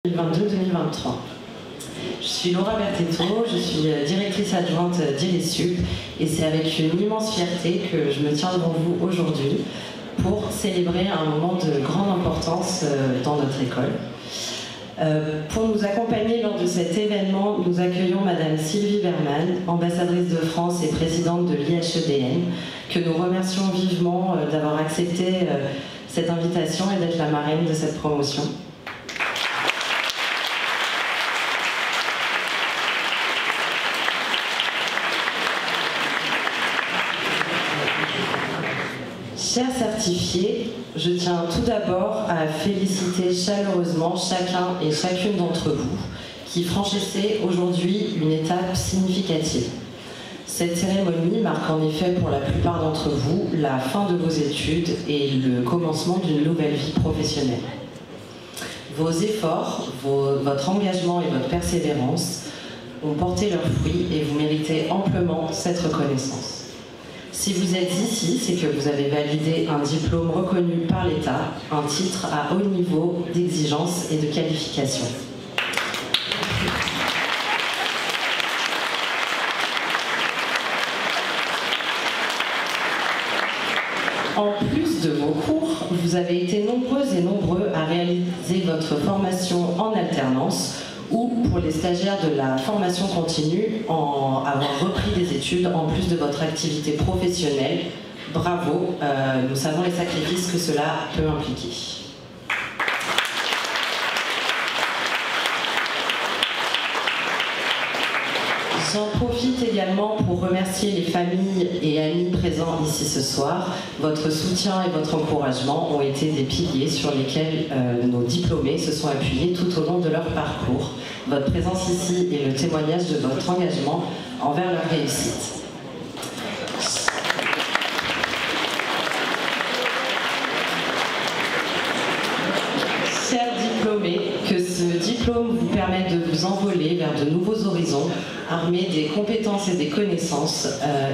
2022-2023. Je suis Laura Bertetto, je suis directrice adjointe d'IRISUP et c'est avec une immense fierté que je me tiens devant vous aujourd'hui pour célébrer un moment de grande importance dans notre école. Pour nous accompagner lors de cet événement, nous accueillons Madame Sylvie Berman, ambassadrice de France et présidente de l'IHEDN, que nous remercions vivement d'avoir accepté cette invitation et d'être la marraine de cette promotion. Chers certifiés, je tiens tout d'abord à féliciter chaleureusement chacun et chacune d'entre vous qui franchissez aujourd'hui une étape significative. Cette cérémonie marque en effet pour la plupart d'entre vous la fin de vos études et le commencement d'une nouvelle vie professionnelle. Vos efforts, votre engagement et votre persévérance ont porté leurs fruits et vous méritez amplement cette reconnaissance. Si vous êtes ici, c'est que vous avez validé un diplôme reconnu par l'État, un titre à haut niveau d'exigence et de qualification. En plus de vos cours, vous avez été nombreuses et nombreux à réaliser votre formation en alternance ou pour les stagiaires de la formation continue, avoir repris des études en plus de votre activité professionnelle. Bravo, nous savons les sacrifices que cela peut impliquer. J'en profite également pour remercier les familles et amis présents ici ce soir. Votre soutien et votre encouragement ont été des piliers sur lesquels nos diplômés se sont appuyés tout au long de leur parcours. Votre présence ici est le témoignage de votre engagement envers leur réussite. Chers diplômés, que ce diplôme vous permette de vous envoler vers de nouveaux horizons, armés des compétences et des connaissances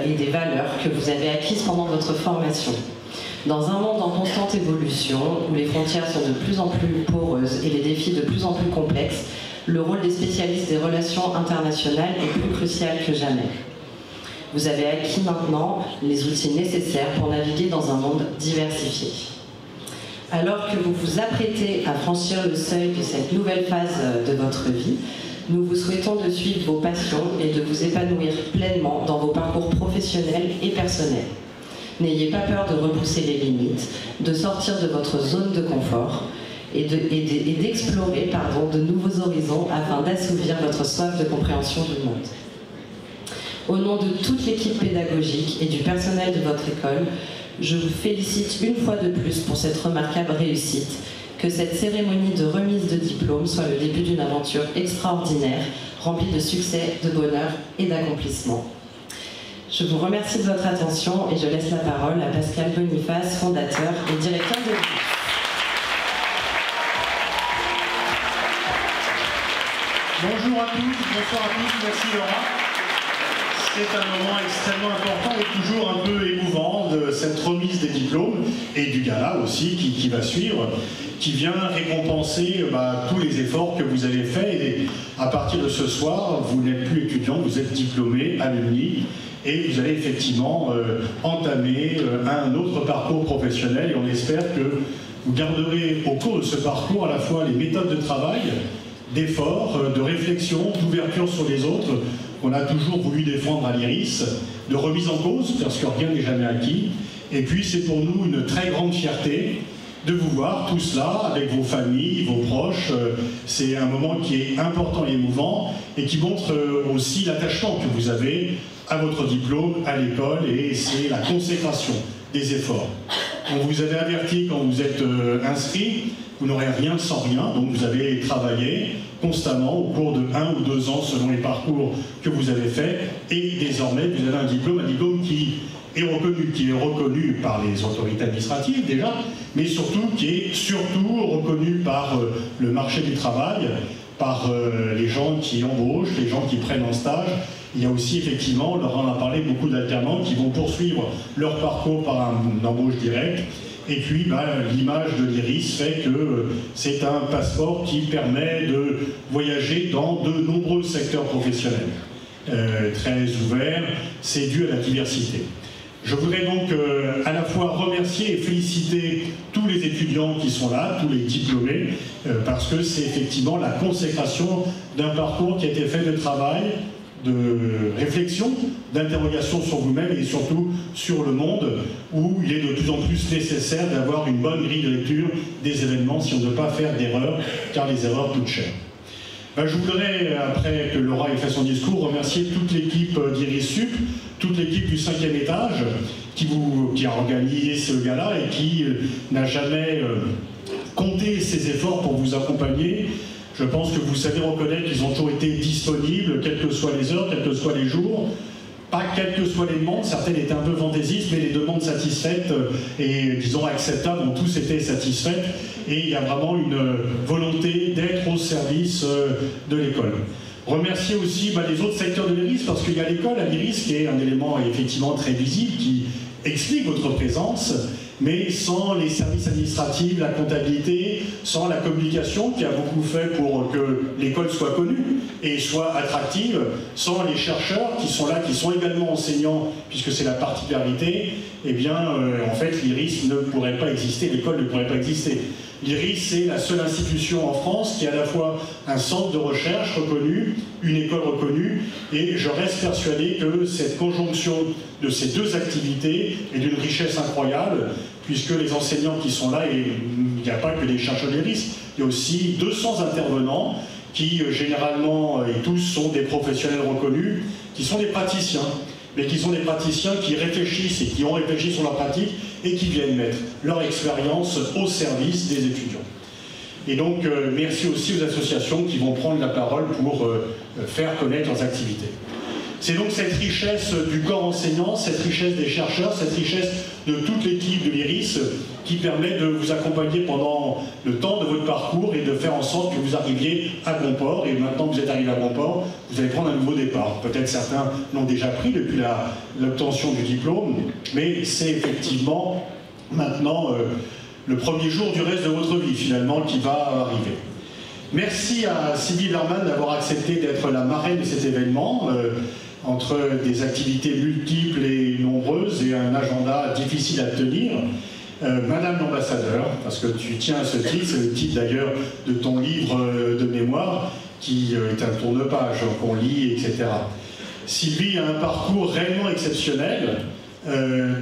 et des valeurs que vous avez acquises pendant votre formation. Dans un monde en constante évolution, où les frontières sont de plus en plus poreuses et les défis de plus en plus complexes, le rôle des spécialistes des relations internationales est plus crucial que jamais. Vous avez acquis maintenant les outils nécessaires pour naviguer dans un monde diversifié. Alors que vous vous apprêtez à franchir le seuil de cette nouvelle phase de votre vie, nous vous souhaitons de suivre vos passions et de vous épanouir pleinement dans vos parcours professionnels et personnels. N'ayez pas peur de repousser les limites, de sortir de votre zone de confort et d'explorer de nouveaux horizons afin d'assouvir votre soif de compréhension du monde. Au nom de toute l'équipe pédagogique et du personnel de votre école, je vous félicite une fois de plus pour cette remarquable réussite. Que cette cérémonie de remise de diplôme soit le début d'une aventure extraordinaire, remplie de succès, de bonheur et d'accomplissement. Je vous remercie de votre attention et je laisse la parole à Pascal Boniface, fondateur et directeur de l'IRISUP. Bonjour à tous, bonsoir à tous, merci Laura. C'est un moment extrêmement important et toujours un peu émouvant de cette remise des diplômes et du gala aussi qui va suivre, qui vient récompenser tous les efforts que vous avez faits. Et à partir de ce soir, vous n'êtes plus étudiant, vous êtes diplômé, alumni, et vous allez effectivement entamer un autre parcours professionnel. Et on espère que vous garderez au cours de ce parcours à la fois les méthodes de travail, d'effort, de réflexion, d'ouverture sur les autres, qu'on a toujours voulu défendre à l'IRIS, de remise en cause, parce que rien n'est jamais acquis. Et puis c'est pour nous une très grande fierté de vous voir tous là, avec vos familles, vos proches. C'est un moment qui est important et émouvant, et qui montre aussi l'attachement que vous avez à votre diplôme, à l'école, et c'est la consécration des efforts. On vous avait averti quand vous êtes inscrit, vous n'aurez rien sans rien, donc vous avez travaillé constamment au cours de 1 ou 2 ans selon les parcours que vous avez faits, et désormais vous avez un diplôme qui est reconnu par les autorités administratives déjà, mais surtout qui est reconnu par le marché du travail, par les gens qui embauchent, les gens qui prennent en stage. Il y a aussi effectivement, Laurent en a parlé, beaucoup d'alternants qui vont poursuivre leur parcours par une embauche directe Et puis l'image de l'IRIS fait que c'est un passeport qui permet de voyager dans de nombreux secteurs professionnels. Très ouvert, c'est dû à la diversité. Je voudrais donc à la fois remercier et féliciter tous les étudiants qui sont là, tous les diplômés, parce que c'est effectivement la consécration d'un parcours qui a été fait de travail, de réflexion, d'interrogation sur vous-même et surtout sur le monde, où il est de plus en plus nécessaire d'avoir une bonne grille de lecture des événements si on ne veut pas faire d'erreurs, car les erreurs coûtent cher. Je voudrais, après que Laura ait fait son discours, remercier toute l'équipe d'IRIS-Sup, toute l'équipe du 5e étage qui a organisé ce gala et qui n'a jamais compté ses efforts pour vous accompagner. Je pense que vous savez reconnaître qu'ils ont toujours été disponibles, quelles que soient les heures, quels que soient les jours. Pas quelles que soient les demandes, certaines étaient un peu fantaisistes, mais les demandes satisfaites et, disons, acceptables ont tous été satisfaites. Et il y a vraiment une volonté d'être au service de l'école. Remercier aussi les autres secteurs de l'IRIS, parce qu'il y a l'école à l'IRIS qui est un élément effectivement très visible, qui explique votre présence, mais sans les services administratifs, la comptabilité, sans la communication qui a beaucoup fait pour que l'école soit connue et soit attractive, sans les chercheurs qui sont là, qui sont également enseignants, puisque c'est la particularité, eh bien, en fait, l'IRIS ne pourrait pas exister, l'école ne pourrait pas exister. L'IRIS, c'est la seule institution en France qui a à la fois un centre de recherche reconnu, une école reconnue, et je reste persuadé que cette conjonction de ces deux activités est d'une richesse incroyable, puisque les enseignants qui sont là, et il n'y a pas que des chercheurs d'IRIS, il y a aussi 200 intervenants qui, généralement, et tous sont des professionnels reconnus, qui sont des praticiens, mais qui sont des praticiens qui réfléchissent et qui ont réfléchi sur leur pratique et qui viennent mettre leur expérience au service des étudiants. Et donc, merci aussi aux associations qui vont prendre la parole pour faire connaître leurs activités. C'est donc cette richesse du corps enseignant, cette richesse des chercheurs, cette richesse de toute l'équipe de l'IRIS qui permet de vous accompagner pendant le temps de votre parcours et de faire en sorte que vous arriviez à bon port. Et maintenant que vous êtes arrivé à bon port, vous allez prendre un nouveau départ. Peut-être certains l'ont déjà pris depuis l'obtention du diplôme, mais c'est effectivement maintenant le premier jour du reste de votre vie finalement qui va arriver. Merci à Sylvie Berman d'avoir accepté d'être la marraine de cet événement. Entre des activités multiples et nombreuses et un agenda difficile à tenir. Madame l'ambassadeur, parce que tu tiens à ce titre, c'est le titre d'ailleurs de ton livre de mémoire, qui est un tourne-page qu'on lit, etc. Sylvie a un parcours réellement exceptionnel,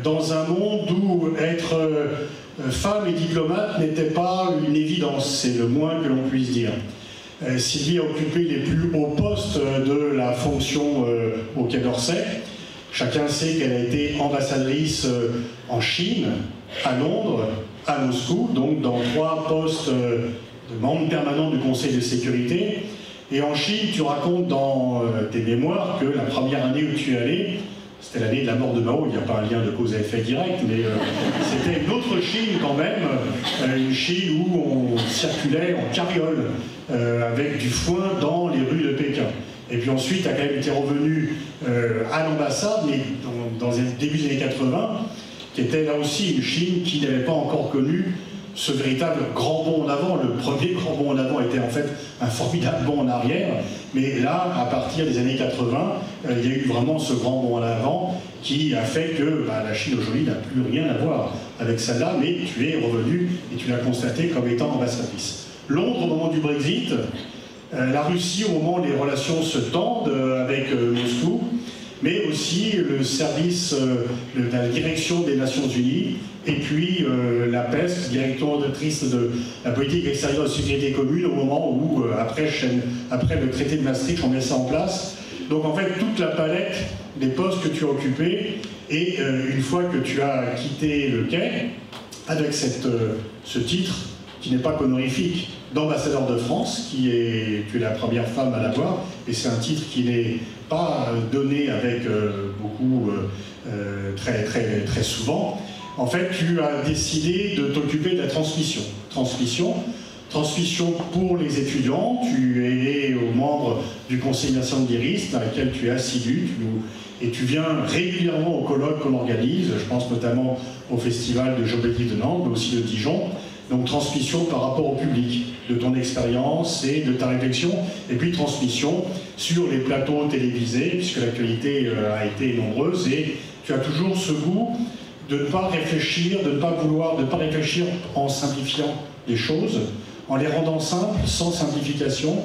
dans un monde où être femme et diplomate n'était pas une évidence, c'est le moins que l'on puisse dire. Sylvie a occupé les plus hauts postes de la fonction au Quai d'Orsay. Chacun sait qu'elle a été ambassadrice en Chine, à Londres, à Moscou, donc dans 3 postes de membre permanent du Conseil de sécurité. Et en Chine, tu racontes dans tes mémoires que la première année où tu es allé, c'était l'année de la mort de Mao, il n'y a pas un lien de cause à effet direct, mais c'était une autre Chine quand même, une Chine où on circulait en carriole, avec du foin dans les rues de Pékin. Et puis ensuite, tu as quand même été revenu à l'ambassade, mais dans le début des années 80, qui était là aussi une Chine qui n'avait pas encore connu ce véritable grand bond en avant. Le premier grand bond en avant était en fait un formidable bond en arrière, mais là, à partir des années 80, il y a eu vraiment ce grand bond en avant qui a fait que la Chine aujourd'hui n'a plus rien à voir avec celle-là, mais tu es revenu et tu l'as constaté comme étant ambassadrice. Londres au moment du Brexit, la Russie au moment où les relations se tendent avec Moscou, mais aussi le service de la direction des Nations Unies, et puis la PESC, directrice de la politique extérieure de sécurité commune, au moment où, après le traité de Maastricht, on met ça en place. Donc en fait, toute la palette des postes que tu as occupés, et une fois que tu as quitté le quai, avec ce titre, qui n'est pas qu'honorifique, d'ambassadeur de France, tu es la première femme à l'avoir, et c'est un titre qui n'est pas donné avec beaucoup, très souvent. En fait, tu as décidé de t'occuper de la transmission. Transmission pour les étudiants, tu es membre du conseil national d'IRIS, dans lequel tu es assidu, et tu viens régulièrement aux colloques qu'on organise, je pense notamment au festival de géopolitique de Nantes, mais aussi de Dijon. Donc transmission par rapport au public, de ton expérience et de ta réflexion, et puis transmission sur les plateaux télévisés, puisque l'actualité a été nombreuse, et tu as toujours ce goût de ne pas réfléchir, de ne pas réfléchir en simplifiant les choses, en les rendant simples, sans simplification,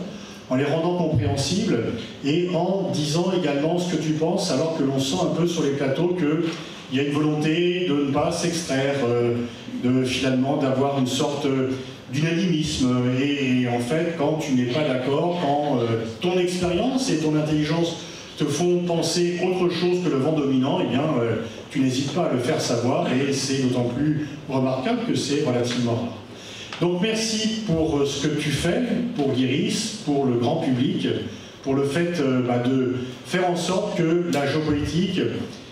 en les rendant compréhensibles, et en disant également ce que tu penses, alors que l'on sent un peu sur les plateaux qu'il y a une volonté de ne pas s'extraire, finalement d'avoir une sorte d'unanimisme. Et en fait, quand tu n'es pas d'accord, quand ton expérience et ton intelligence te font penser autre chose que le vent dominant, eh bien, tu n'hésites pas à le faire savoir, et c'est d'autant plus remarquable que c'est relativement rare. Donc merci pour ce que tu fais, pour l'IRIS, pour le grand public, pour le fait de faire en sorte que la géopolitique,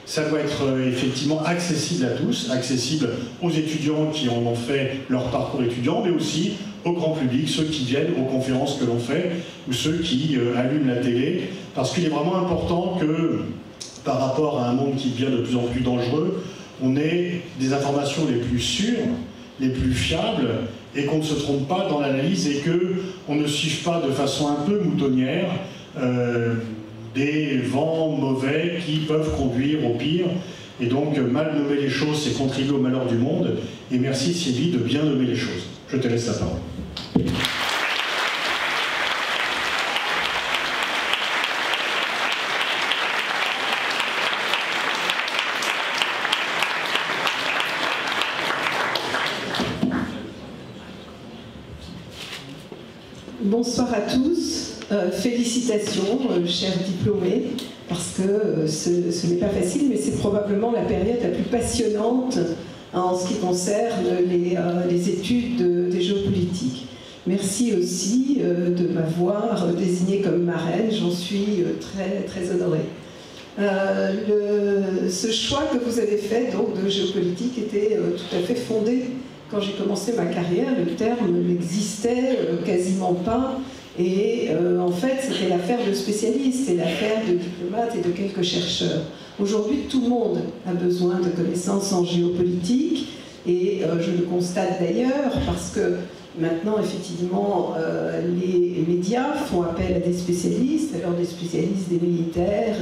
ça doit être effectivement accessible à tous, accessible aux étudiants qui en ont fait leur parcours étudiant, mais aussi au grand public, ceux qui viennent aux conférences que l'on fait, ou ceux qui allument la télé, parce qu'il est vraiment important que, par rapport à un monde qui devient de plus en plus dangereux, on ait des informations les plus sûres, les plus fiables, et qu'on ne se trompe pas dans l'analyse, et qu'on ne suive pas de façon un peu moutonnière des vents mauvais qui peuvent conduire au pire. Et donc, mal nommer les choses, c'est contribuer au malheur du monde. Et merci Sylvie de bien nommer les choses. Je te laisse la parole. Bonsoir à tous. Félicitations, chers diplômés, parce que ce n'est pas facile, mais c'est probablement la période la plus passionnante en ce qui concerne les études des géopolitiques. Merci aussi de m'avoir désignée comme marraine, j'en suis très, très honorée. Ce choix que vous avez fait donc, de géopolitique était tout à fait fondé. Quand j'ai commencé ma carrière, le terme n'existait quasiment pas. Et en fait, c'était l'affaire de spécialistes, c'est l'affaire de diplomates et de quelques chercheurs. Aujourd'hui, tout le monde a besoin de connaissances en géopolitique, et je le constate d'ailleurs, parce que maintenant, effectivement, les médias font appel à des spécialistes, alors des spécialistes, des militaires,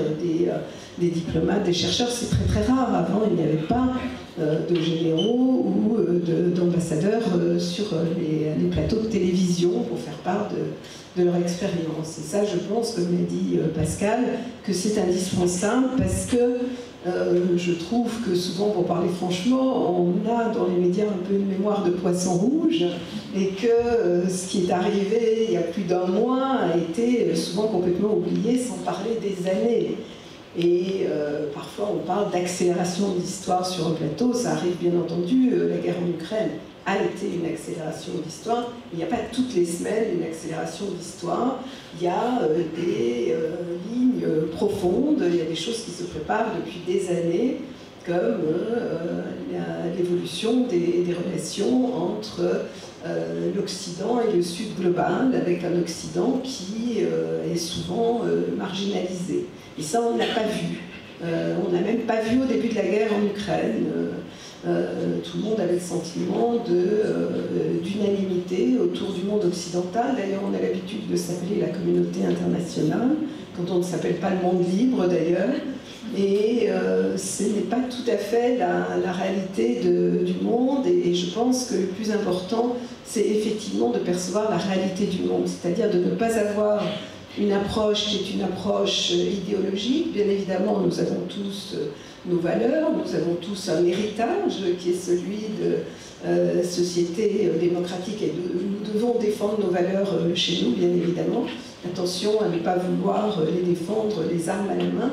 des diplomates, des chercheurs, c'est très très rare. Avant, il n'y avait pas de généraux ou d'ambassadeurs sur les plateaux de télévision pour faire part de leur expérience. Et ça, je pense, comme l'a dit Pascal, que c'est indispensable, parce que je trouve que souvent, pour parler franchement, on a dans les médias un peu une mémoire de poisson rouge, et que ce qui est arrivé il y a plus d'un mois a été souvent complètement oublié, sans parler des années. Et parfois on parle d'accélération de l'histoire sur un plateau, ça arrive bien entendu, la guerre en Ukraine a été une accélération de l'histoire. Il n'y a pas toutes les semaines une accélération de l'histoire, il y a des lignes profondes, il y a des choses qui se préparent depuis des années, comme l'évolution des relations entre l'Occident et le Sud global, avec un Occident qui est souvent marginalisé. Et ça, on ne l'a pas vu. On n'a même pas vu au début de la guerre en Ukraine. Tout le monde avait le sentiment d'unanimité autour du monde occidental. D'ailleurs, on a l'habitude de s'appeler la communauté internationale, quand on ne s'appelle pas le monde libre d'ailleurs. Et ce n'est pas tout à fait la réalité du monde. Et je pense que le plus important, c'est effectivement de percevoir la réalité du monde. C'est-à-dire de ne pas avoir une approche qui est une approche idéologique. Bien évidemment, nous avons tous nos valeurs, nous avons tous un héritage qui est celui de société démocratique, et nous devons défendre nos valeurs chez nous, bien évidemment. Attention à ne pas vouloir les défendre les armes à la main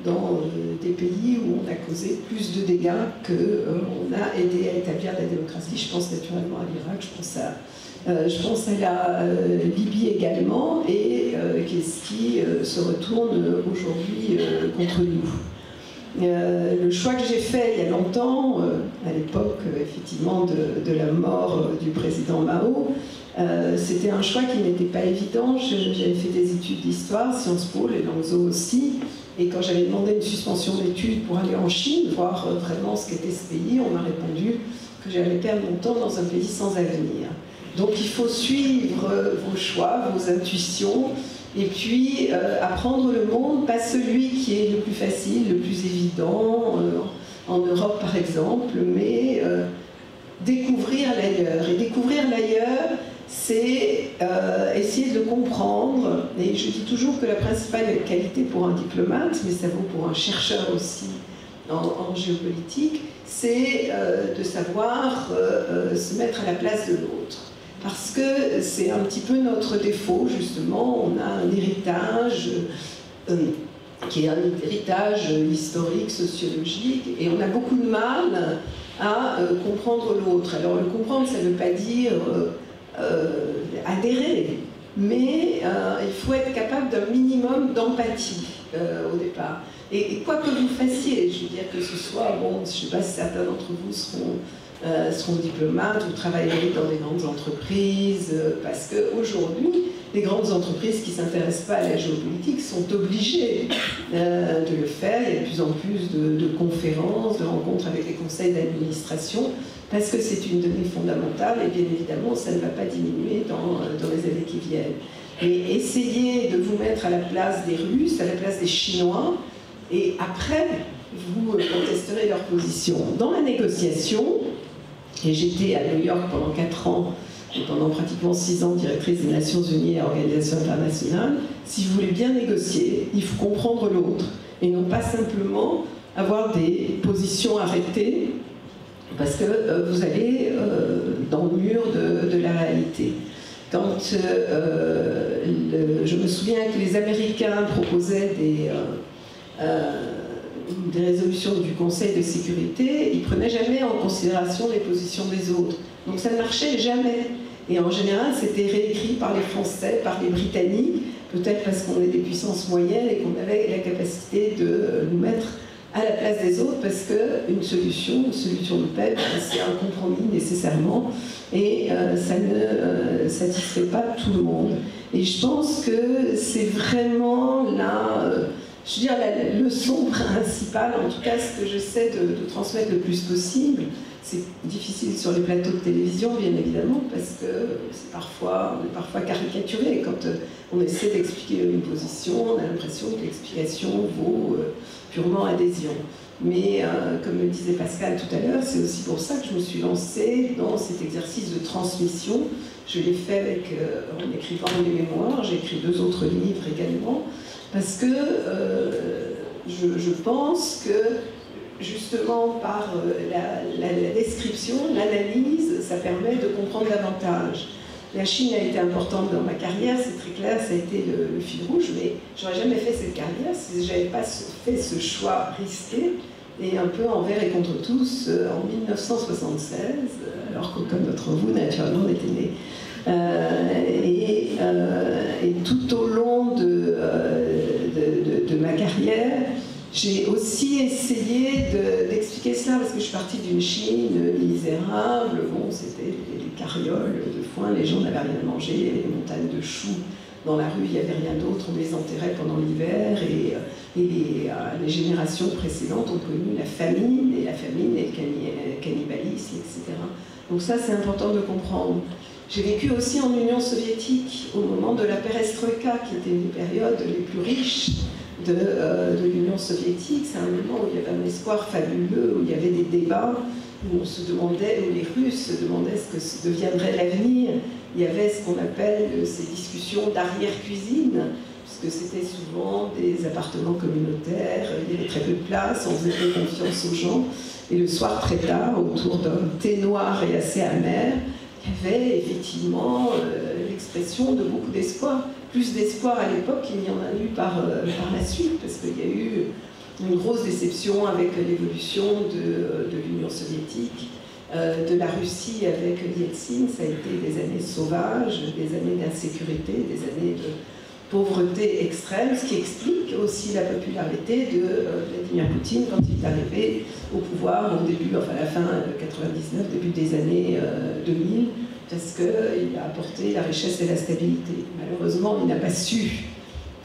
dans des pays où on a causé plus de dégâts qu'on a aidé à établir la démocratie. Je pense naturellement à l'Irak, je pense à la Libye également, et qu'est-ce qui se retourne aujourd'hui contre nous. Le choix que j'ai fait il y a longtemps, à l'époque effectivement de la mort du président Mao, c'était un choix qui n'était pas évident. J'avais fait des études d'histoire, Sciences Po, les Langues aussi, et quand j'avais demandé une suspension d'études pour aller en Chine, voir vraiment ce qu'était ce pays, on m'a répondu que j'allais perdre mon temps dans un pays sans avenir. Donc il faut suivre vos choix, vos intuitions, et puis apprendre le monde, pas celui qui est le plus facile, le plus évident, en Europe par exemple, mais découvrir l'ailleurs. Et découvrir l'ailleurs, c'est essayer de le comprendre. Et je dis toujours que la principale qualité pour un diplomate, mais ça vaut pour un chercheur aussi en géopolitique, c'est de savoir se mettre à la place de l'autre. Parce que c'est un petit peu notre défaut, justement. On a un héritage qui est un héritage historique, sociologique, et on a beaucoup de mal à comprendre l'autre. Alors le comprendre, ça ne veut pas dire adhérer, mais il faut être capable d'un minimum d'empathie au départ. Et quoi que vous fassiez, je veux dire que ce soit, bon, je ne sais pas si certains d'entre vous seront diplomates ou travaillerez dans des grandes entreprises, parce qu'aujourd'hui, les grandes entreprises qui ne s'intéressent pas à la géopolitique sont obligées de le faire. Il y a de plus en plus de conférences, de rencontres avec les conseils d'administration, parce que c'est une donnée fondamentale et bien évidemment, ça ne va pas diminuer dans les années qui viennent. Et essayez de vous mettre à la place des Russes, à la place des Chinois, et après, vous contesterez leur position. Dans la négociation, et j'étais à New York pendant 4 ans, et pendant pratiquement 6 ans directrice des Nations Unies et Organisations internationales, si vous voulez bien négocier, il faut comprendre l'autre, et non pas simplement avoir des positions arrêtées, parce que vous allez dans le mur de la réalité. Quand je me souviens que les Américains proposaient des résolutions du Conseil de sécurité, ils ne prenaient jamais en considération les positions des autres. Donc ça ne marchait jamais. Et en général, c'était réécrit par les Français, par les Britanniques, peut-être parce qu'on est des puissances moyennes et qu'on avait la capacité de nous mettre à la place des autres, parce qu'une solution de paix, c'est un compromis nécessairement, et ça ne satisfait pas tout le monde. Et je pense que c'est vraiment là, je veux dire, la leçon principale, en tout cas ce que j'essaie de transmettre le plus possible. C'est difficile sur les plateaux de télévision, bien évidemment, parce que on est parfois caricaturé. Quand on essaie d'expliquer une position, on a l'impression que l'explication vaut purement adhésion. Mais comme le disait Pascal tout à l'heure, c'est aussi pour ça que je me suis lancée dans cet exercice de transmission. Je l'ai fait en écrivant mes mémoires, j'ai écrit 2 autres livres également, parce que je pense que justement par la description, l'analyse, ça permet de comprendre davantage. La Chine a été importante dans ma carrière, c'est très clair, ça a été le fil rouge, mais j'aurais jamais fait cette carrière si je n'avais pas fait ce choix risqué et un peu envers et contre tous en 1976, alors qu'aucun d'entre vous, naturellement, n'était né. Et tout au long de ma carrière, j'ai aussi essayé d'expliquer cela, parce que je suis partie d'une Chine misérable. Bon, c'était les carrioles de foin, les gens n'avaient rien à manger, il y avait des montagnes de choux dans la rue, il n'y avait rien d'autre, on les enterrait pendant l'hiver, et les générations précédentes ont connu la famine et le cannibalisme, etc. Donc ça, c'est important de comprendre. J'ai vécu aussi en Union soviétique, au moment de la perestroïka, qui était une des périodes les plus riches de l'Union soviétique. C'est un moment où il y avait un espoir fabuleux, où il y avait des débats, où on se demandait, où les Russes se demandaient ce que deviendrait l'avenir. Il y avait ce qu'on appelle ces discussions d'arrière-cuisine, puisque c'était souvent des appartements communautaires, il y avait très peu de place, on faisait peu confiance aux gens, et le soir très tard, autour d'un thé noir et assez amer, il y avait effectivement l'expression de beaucoup d'espoir. Plus d'espoir à l'époque qu'il n'y en a eu par la suite, parce qu'il y a eu une grosse déception avec l'évolution de l'Union soviétique, de la Russie avec Yeltsin. Ça a été des années sauvages, des années d'insécurité, des années de pauvreté extrême, ce qui explique aussi la popularité de Vladimir Poutine quand il est arrivé au pouvoir au début, enfin à la fin de 99, début des années 2000, parce qu'il a apporté la richesse et la stabilité. Malheureusement, il n'a pas su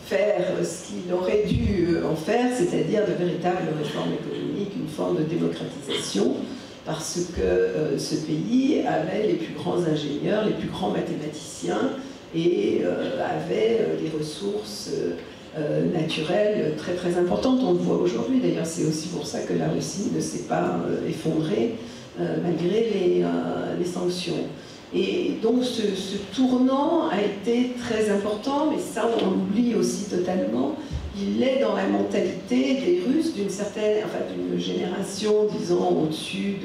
faire ce qu'il aurait dû en faire, c'est-à-dire de véritables réformes économiques, une forme de démocratisation, parce que ce pays avait les plus grands ingénieurs, les plus grands mathématiciens, et avait des ressources naturelles très très importantes. On le voit aujourd'hui, d'ailleurs c'est aussi pour ça que la Russie ne s'est pas effondrée malgré les sanctions. Et donc ce tournant a été très important, mais ça on l'oublie aussi totalement. Il est dans la mentalité des Russes d'une certaine, enfin d'une génération, disons, au-dessus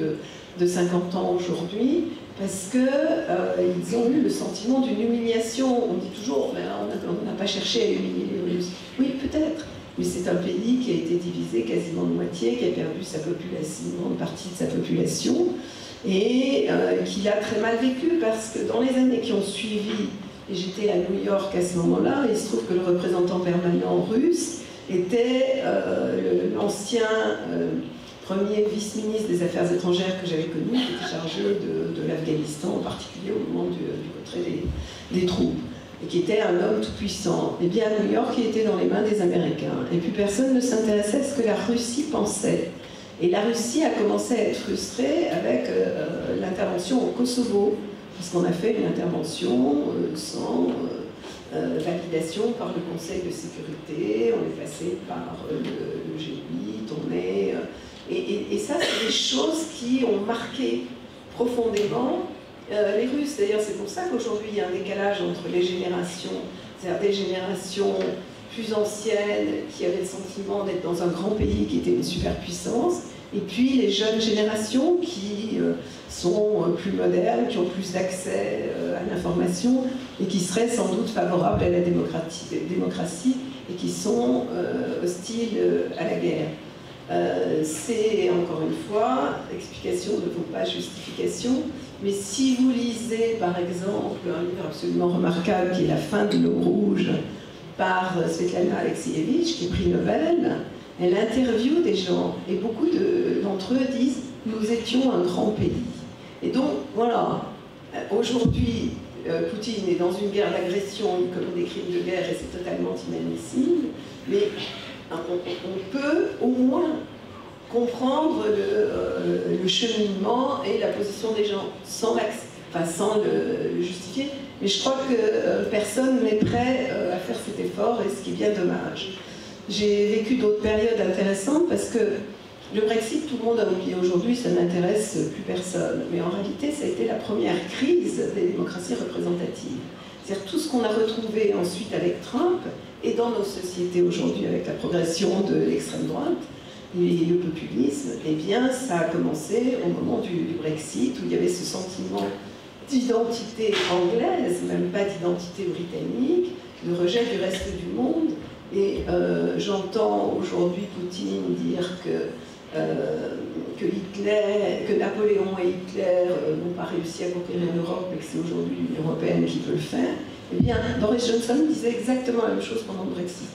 de 50 ans aujourd'hui, parce qu'ils ont eu le sentiment d'une humiliation. On dit toujours, ben, on n'a pas cherché à humilier les Russes. Oui, peut-être, mais c'est un pays qui a été divisé quasiment de moitié, qui a perdu sa population, une grande partie de sa population, et qui l'a très mal vécu, parce que dans les années qui ont suivi, et j'étais à New York à ce moment-là, il se trouve que le représentant permanent russe était l'ancien premier vice-ministre des Affaires étrangères que j'avais connu, qui était chargé de l'Afghanistan, en particulier au moment du retrait des troupes, et qui était un homme tout-puissant. Et bien à New York, il était dans les mains des Américains. Et puis personne ne s'intéressait à ce que la Russie pensait. Et la Russie a commencé à être frustrée avec l'intervention au Kosovo, parce qu'on a fait une intervention sans validation par le Conseil de sécurité, on est passé par le G8, et ça, c'est des choses qui ont marqué profondément les Russes. D'ailleurs, c'est pour ça qu'aujourd'hui, il y a un décalage entre les générations, c'est-à-dire des générations plus anciennes qui avaient le sentiment d'être dans un grand pays qui était une superpuissance, et puis les jeunes générations qui sont plus modernes, qui ont plus d'accès à l'information et qui seraient sans doute favorables à la démocratie et qui sont hostiles à la guerre. C'est, encore une fois, explication ne vaut pas justification, mais si vous lisez par exemple un livre absolument remarquable qui est La fin de l'eau rouge par Svetlana Alexievitch, qui est prix Nobel, elle interviewe des gens et beaucoup d'entre eux disent « nous étions un grand pays ». Et donc, voilà, aujourd'hui, Poutine est dans une guerre d'agression, il commet des crimes de guerre et c'est totalement inadmissible, mais on peut au moins comprendre le cheminement et la position des gens, sans le justifier. Mais je crois que personne n'est prêt à faire cet effort, et ce qui est bien dommage. J'ai vécu d'autres périodes intéressantes parce que le Brexit, tout le monde a oublié aujourd'hui, ça n'intéresse plus personne. Mais en réalité, ça a été la première crise des démocraties représentatives. C'est-à-dire tout ce qu'on a retrouvé ensuite avec Trump et dans nos sociétés aujourd'hui avec la progression de l'extrême droite et le populisme, eh bien, ça a commencé au moment du Brexit, où il y avait ce sentiment d'identité anglaise, même pas d'identité britannique, de rejet du reste du monde. Et j'entends aujourd'hui Poutine dire que Napoléon et Hitler n'ont pas réussi à conquérir l'Europe et que c'est aujourd'hui l'Union européenne qui peut le faire. Eh bien, Boris Johnson disait exactement la même chose pendant le Brexit,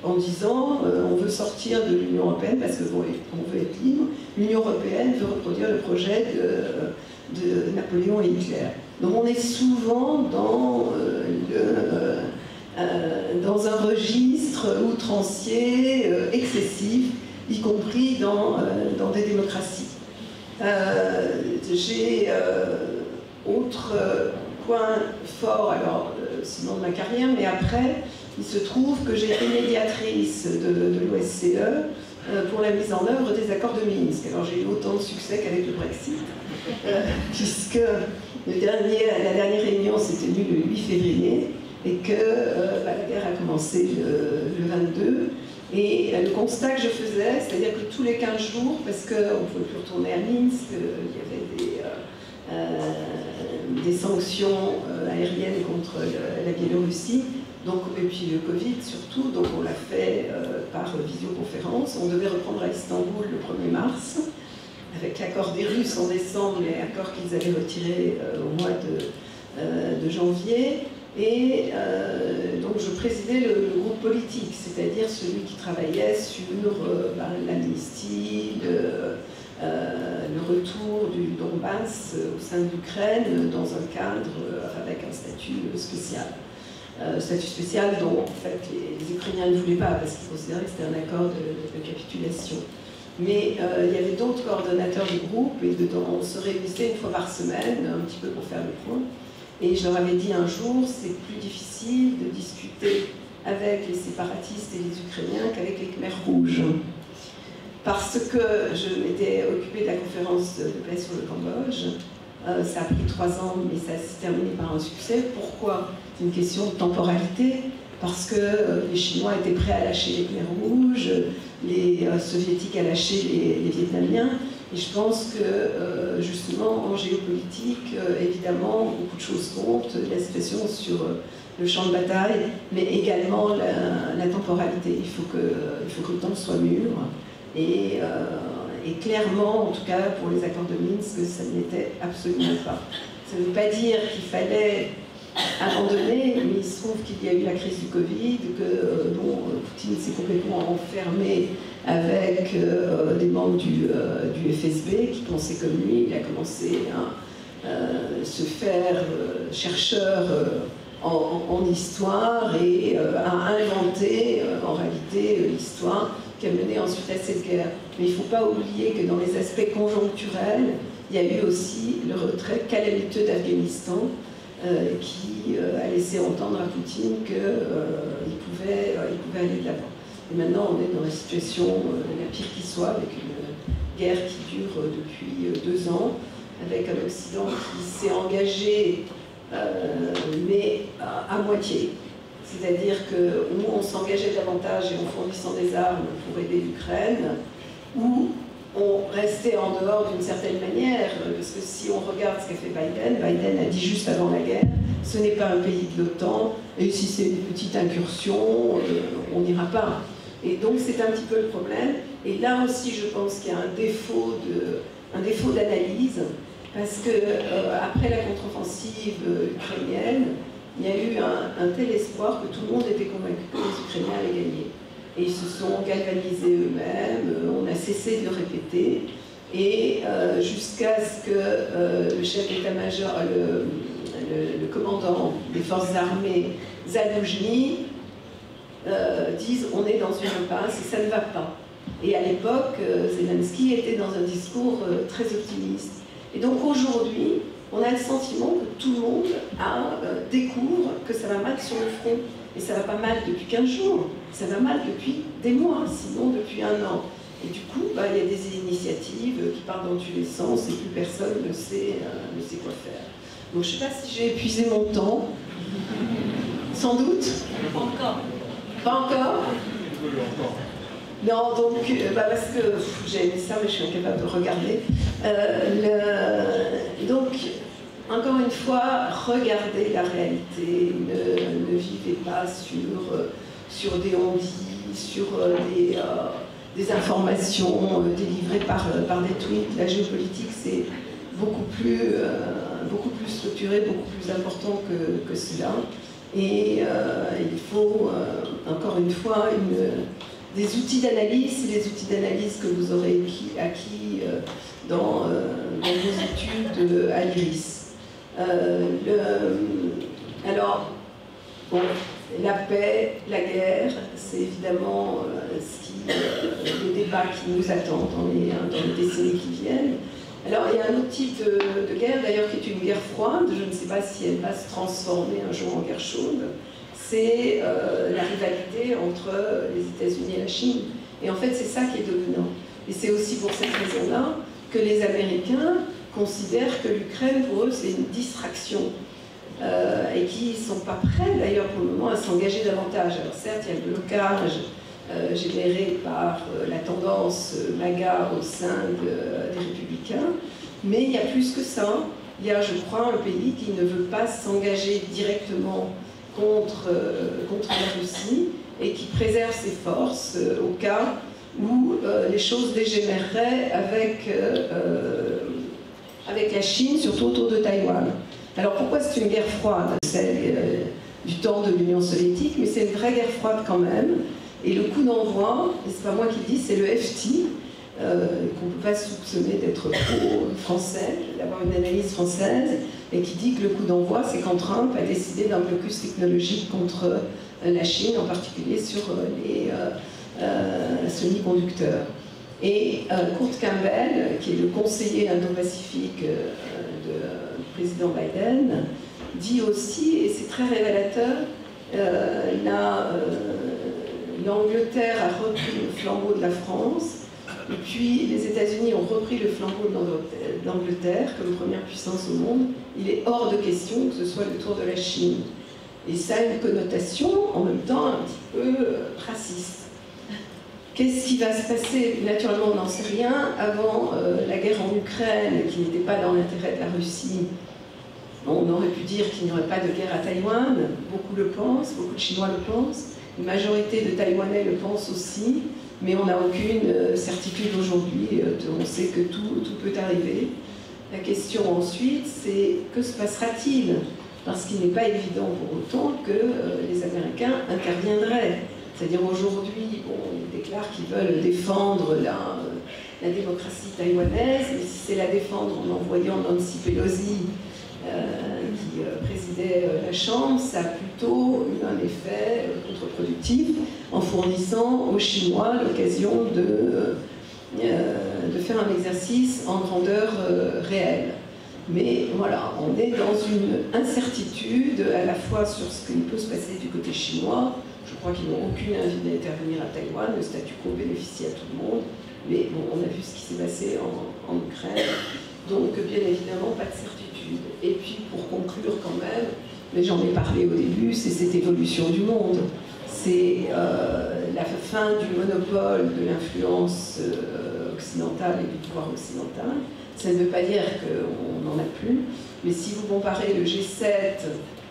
en disant on veut sortir de l'Union européenne parce qu'on veut être libre. L'Union européenne veut reproduire le projet de Napoléon et Hitler. Donc on est souvent dans un registre outrancier, excessif, y compris dans des démocraties. J'ai autre point fort, alors sinon de ma carrière, mais après, il se trouve que j'ai été médiatrice de l'OSCE pour la mise en œuvre des accords de Minsk. Alors j'ai eu autant de succès qu'avec le Brexit, puisque la dernière réunion s'est tenue le 8 février, et que la guerre a commencé le 22. Et le constat que je faisais, c'est-à-dire que tous les 15 jours, parce qu'on ne pouvait plus retourner à Minsk, il y avait des sanctions aériennes contre la Biélorussie, donc, et puis le Covid surtout, donc on l'a fait par visioconférence. On devait reprendre à Istanbul le 1er mars, avec l'accord des Russes en décembre, mais accord qu'ils avaient retiré au mois de janvier. Et donc je présidais le groupe politique, c'est-à-dire celui qui travaillait sur l'amnistie, le retour du Donbass au sein de l'Ukraine dans un cadre avec un statut spécial. Statut spécial dont en fait les Ukrainiens ne voulaient pas parce qu'ils considéraient que c'était un accord de capitulation. Mais il y avait d'autres coordonnateurs du groupe et on se réunissait une fois par semaine, un petit peu pour faire le point. Et je leur avais dit un jour, c'est plus difficile de discuter avec les séparatistes et les Ukrainiens qu'avec les Khmers rouges. Parce que je m'étais occupée de la conférence de paix sur le Cambodge. Ça a pris 3 ans, mais ça s'est terminé par un succès. Pourquoi? C'est une question de temporalité. Parce que les Chinois étaient prêts à lâcher les Khmers rouges, les Soviétiques à lâcher les Vietnamiens. Et je pense que, justement, en géopolitique, évidemment, beaucoup de choses comptent, la situation sur le champ de bataille, mais également la temporalité. Il faut que le temps soit mûr. Et clairement, en tout cas, pour les accords de Minsk, ça ne l'était absolument pas. Ça ne veut pas dire qu'il fallait abandonné, mais il se trouve qu'il y a eu la crise du Covid, que Poutine s'est complètement enfermé avec des membres du FSB qui pensaient comme lui. Il a commencé à se faire chercheur en histoire et à inventer en réalité l'histoire qui a mené ensuite à cette guerre. Mais il ne faut pas oublier que dans les aspects conjoncturels, il y a eu aussi le retrait calamiteux d'Afghanistan, qui a laissé entendre à Poutine qu'il pouvait aller de l'avant. Et maintenant, on est dans la situation la pire qui soit, avec une guerre qui dure depuis 2 ans, avec un Occident qui s'est engagé, mais à moitié. C'est-à-dire que où on s'engageait davantage et en fournissant des armes pour aider l'Ukraine, ou on restait en dehors d'une certaine manière, parce que si on regarde ce qu'a fait Biden a dit juste avant la guerre, ce n'est pas un pays de l'OTAN, et si c'est une petite incursion, on n'ira pas. Et donc c'est un petit peu le problème. Et là aussi, je pense qu'il y a un défaut d'analyse, parce que après la contre-offensive ukrainienne, il y a eu un tel espoir que tout le monde était convaincu que les Ukrainiens allaient gagner. Et ils se sont galvanisés eux-mêmes, on a cessé de le répéter, et jusqu'à ce que le chef d'état-major, le commandant des forces armées, Zaloujny, dise on est dans une impasse et ça ne va pas. Et à l'époque, Zelensky était dans un discours très optimiste. Et donc aujourd'hui, on a le sentiment que tout le monde découvre que ça va mal sur le front. Et ça va pas mal depuis 15 jours, ça va mal depuis des mois, sinon depuis 1 an. Et du coup, il y a des initiatives qui partent dans tous les sens et plus personne ne sait quoi faire. Donc je ne sais pas si j'ai épuisé mon temps. Sans doute. Pas encore. Pas encore? Non, donc, parce que j'ai aimé ça, mais je suis incapable de regarder. Donc, encore une fois, regardez la réalité, ne vivez pas sur des on-dit, sur des informations délivrées par des tweets. La géopolitique, c'est beaucoup plus structuré, beaucoup plus important que cela. Et il faut, encore une fois, des outils d'analyse, les outils d'analyse que vous aurez acquis dans vos études à l'IRIS. Alors, bon, la paix, la guerre, c'est évidemment le débat qui nous attend dans les décennies qui viennent. Alors, il y a un autre type de guerre, d'ailleurs, qui est une guerre froide. Je ne sais pas si elle va se transformer un jour en guerre chaude. C'est la rivalité entre les États-Unis et la Chine. Et en fait, c'est ça qui est dominant. Et c'est aussi pour cette raison-là que les Américains considèrent que l'Ukraine, pour eux, c'est une distraction. Et qui ne sont pas prêts, d'ailleurs, pour le moment, à s'engager davantage. Alors certes, il y a le blocage généré par la tendance MAGA au sein des Républicains, mais il y a plus que ça. Il y a, je crois, un pays qui ne veut pas s'engager directement contre la Russie et qui préserve ses forces au cas où les choses dégénéreraient avec la Chine, surtout autour de Taïwan. Alors pourquoi c'est une guerre froide? du temps de l'Union soviétique, mais c'est une vraie guerre froide quand même. Et le coup d'envoi, et c'est pas moi qui le dis, c'est le FT, qu'on ne peut pas soupçonner d'être pro-français, d'avoir une analyse française, et qui dit que le coup d'envoi, c'est quand Trump a décidé d'un blocus technologique contre la Chine, en particulier sur les semi-conducteurs. Et Kurt Campbell, qui est le conseiller indo-pacifique du président Biden, dit aussi, et c'est très révélateur, l'Angleterre a repris le flambeau de la France, et puis les États-Unis ont repris le flambeau de l'Angleterre comme première puissance au monde. Il est hors de question que ce soit le tour de la Chine. Et ça a une connotation, en même temps, un petit peu raciste. Qu'est-ce qui va se passer? Naturellement, on n'en sait rien. Avant la guerre en Ukraine, qui n'était pas dans l'intérêt de la Russie, on aurait pu dire qu'il n'y aurait pas de guerre à Taïwan. Beaucoup le pensent, beaucoup de Chinois le pensent. Une majorité de Taïwanais le pensent aussi, mais on n'a aucune certitude aujourd'hui. On sait que tout peut arriver. La question ensuite, c'est que se passera-t-il? Parce qu'il n'est pas évident pour autant que les Américains interviendraient. C'est-à-dire aujourd'hui, bon, ils déclarent qu'ils veulent défendre la démocratie taïwanaise, mais si c'est la défendre en envoyant Nancy Pelosi, qui présidait la Chambre, ça a plutôt eu un effet contre-productif en fournissant aux Chinois l'occasion de faire un exercice en grandeur réelle. Mais voilà, on est dans une incertitude à la fois sur ce qui peut se passer du côté chinois. Je crois qu'ils n'ont aucune envie d'intervenir à Taïwan, le statu quo bénéficie à tout le monde, mais bon, on a vu ce qui s'est passé en Ukraine, donc bien évidemment pas de certitude. Et puis pour conclure quand même, mais j'en ai parlé au début, c'est cette évolution du monde. C'est la fin du monopole de l'influence occidentale et du pouvoir occidental. Ça ne veut pas dire qu'on n'en a plus, mais si vous comparez le G7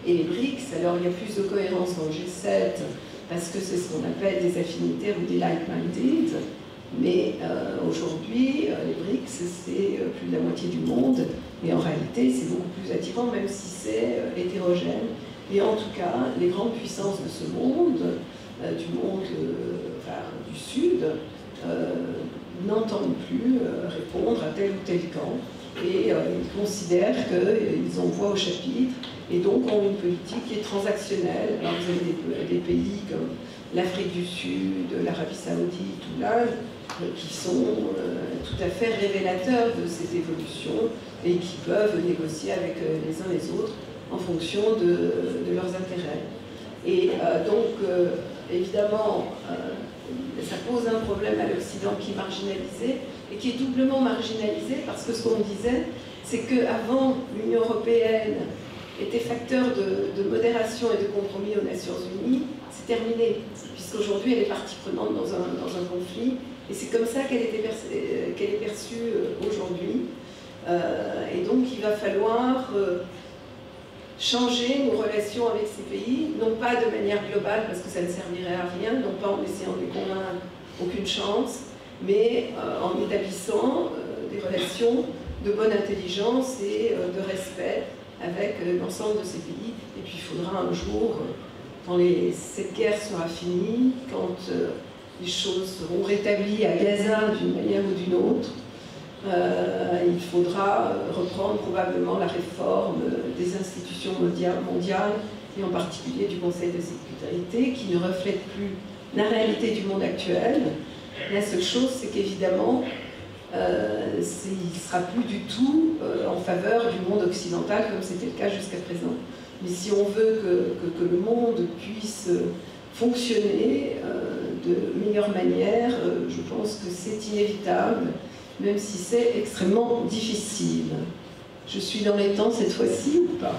et les BRICS, alors il y a plus de cohérence dans le G7, parce que c'est ce qu'on appelle des affinitaires ou des like-minded, mais aujourd'hui, les BRICS, c'est plus de la moitié du monde, et en réalité, c'est beaucoup plus attirant, même si c'est hétérogène. Et en tout cas, les grandes puissances de ce monde, du Sud, n'entendent plus répondre à tel ou tel camp, et ils considèrent qu'ils ont voix au chapitre, et donc ont une politique qui est transactionnelle. Alors vous avez des pays comme l'Afrique du Sud, l'Arabie Saoudite ou l'Inde, qui sont tout à fait révélateurs de cette évolution et qui peuvent négocier avec les uns les autres en fonction de leurs intérêts. Et donc, évidemment, ça pose un problème à l'Occident qui est marginalisé, et qui est doublement marginalisé parce que ce qu'on disait, c'est qu'avant, l'Union européenne était facteur de modération et de compromis aux Nations Unies, c'est terminé, puisqu'aujourd'hui elle est partie prenante dans un conflit, et c'est comme ça qu'elle est perçue aujourd'hui. Et donc il va falloir changer nos relations avec ces pays, non pas de manière globale, parce que ça ne servirait à rien, non pas en essayant de les convaincre, aucune chance, mais en établissant des relations de bonne intelligence et de respect avec l'ensemble de ces pays. Et puis il faudra un jour, quand cette guerre sera finie, quand les choses seront rétablies à Gaza d'une manière ou d'une autre, il faudra reprendre probablement la réforme des institutions mondiales, et en particulier du Conseil de sécurité, qui ne reflète plus la réalité du monde actuel. La seule chose, c'est qu'évidemment, il ne sera plus du tout en faveur du monde occidental, comme c'était le cas jusqu'à présent. Mais si on veut que le monde puisse fonctionner de meilleure manière, je pense que c'est inévitable, même si c'est extrêmement difficile. Je suis dans les temps cette fois-ci ou pas?